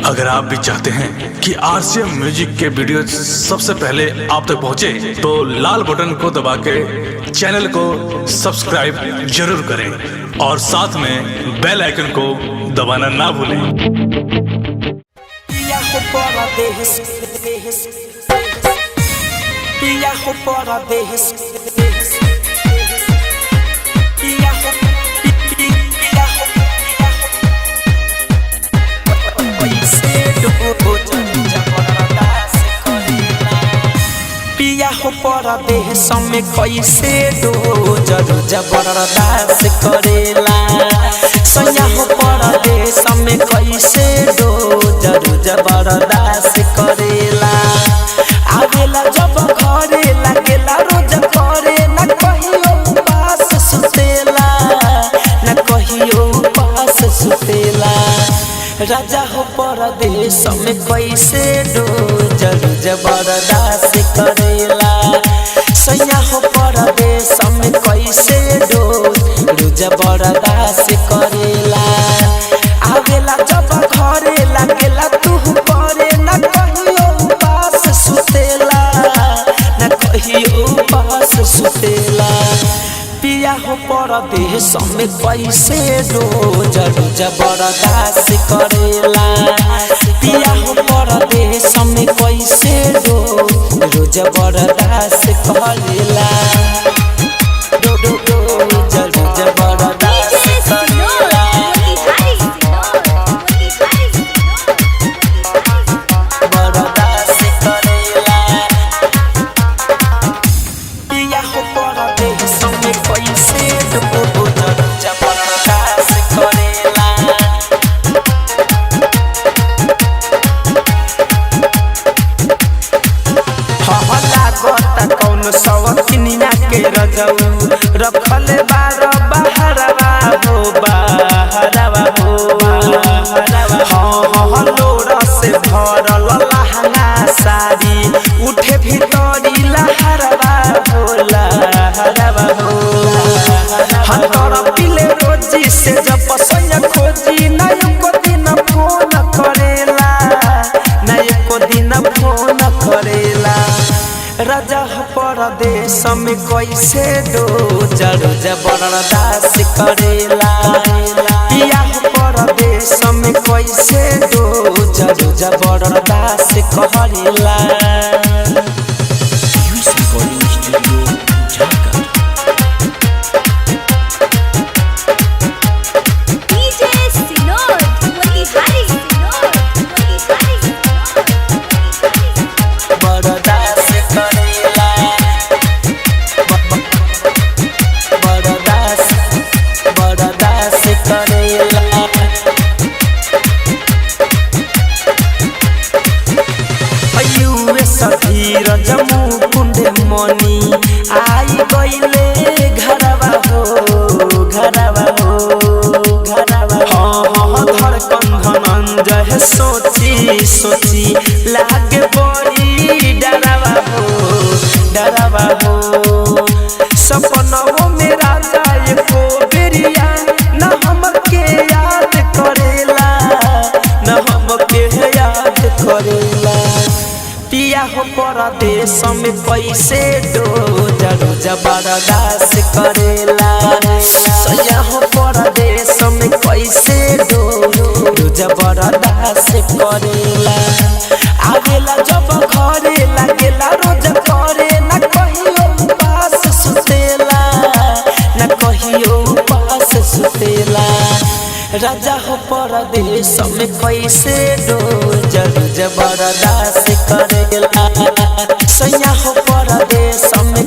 अगर आप भी चाहते हैं कि आरसीएम म्यूजिक के वीडियो सबसे पहले आप तक पहुंचे, तो लाल बटन को दबा के चैनल को सब्सक्राइब जरूर करें और साथ में बेल आइकन को दबाना ना भूलें। पिया हो परदेश में कैसे दो जरूर जबरदस्त करेला। सैया हो परदेश में कैसे दो जरूर जबरदस्त करेला। आवेला जब घरे लागेला रोज करे न कहियो पास सुतेला, न कहियो पास सुतेला। राजा हो परदेश में कैसे दो जरूर जबरदस्त करेला। सैया हो परदेश में कैसे दो जरूर जबरदस्त करेला। आवेला जब घरे लागेला तू करे न कहियो पास सुतेला, न कहियो पास सुतेला। पिया हो परदेश में कैसे दो जरूर जबरदस्त करेला। पिया हो परदेश में कैसे दो जरूर जबरदस्त करेला। दो दो दो जरूर जबरदस्त करेला। बरदास्त करेला। पिया हो परदेश में कैसे दो जरूर जबरदस्त करेला। लागता कौन सवकिनिया के रजऊ रखले बार बहरवा हो बहरवा हो बहरवा। हाँ लोरा से भरल लहंगा साड़ी उठे भीतरी लहरवा हो लहरवा हो। हाँ तोरा पिले रोजी से जब सैया खोजी न एको दिन फोन करेला, न एको दिन फोन करेला। राजा हो परदेश में कैसे दो जरूर जबरदस्त करेला। पिया हो परदेश में कैसे दो जरूर जबरदस्त करेला। धीरज मुकुंद मनी आई गईले घरवा हो घरवा हो घरवा। हाँ धड़कन धनंजय सोची सोची लागे बड़ी डरवा हो डरवा हो। सपनों में राजा एको बेरिया न हमके याद करेला, न हमके याद करेला। पिया हो परदेश में कैसे दो जरूर जबरदस्त करेला। सैया हो परदेश में कैसे दो जरूर जबरदस्त करेला। आवेला जब घरे लागेला रोज करे न कहियो पास सुतेला, न कहियो पास सुतेला। राजा हो परदेश में कैसे दो जरूर जबरदस्त करेला। सैया हो परदेश में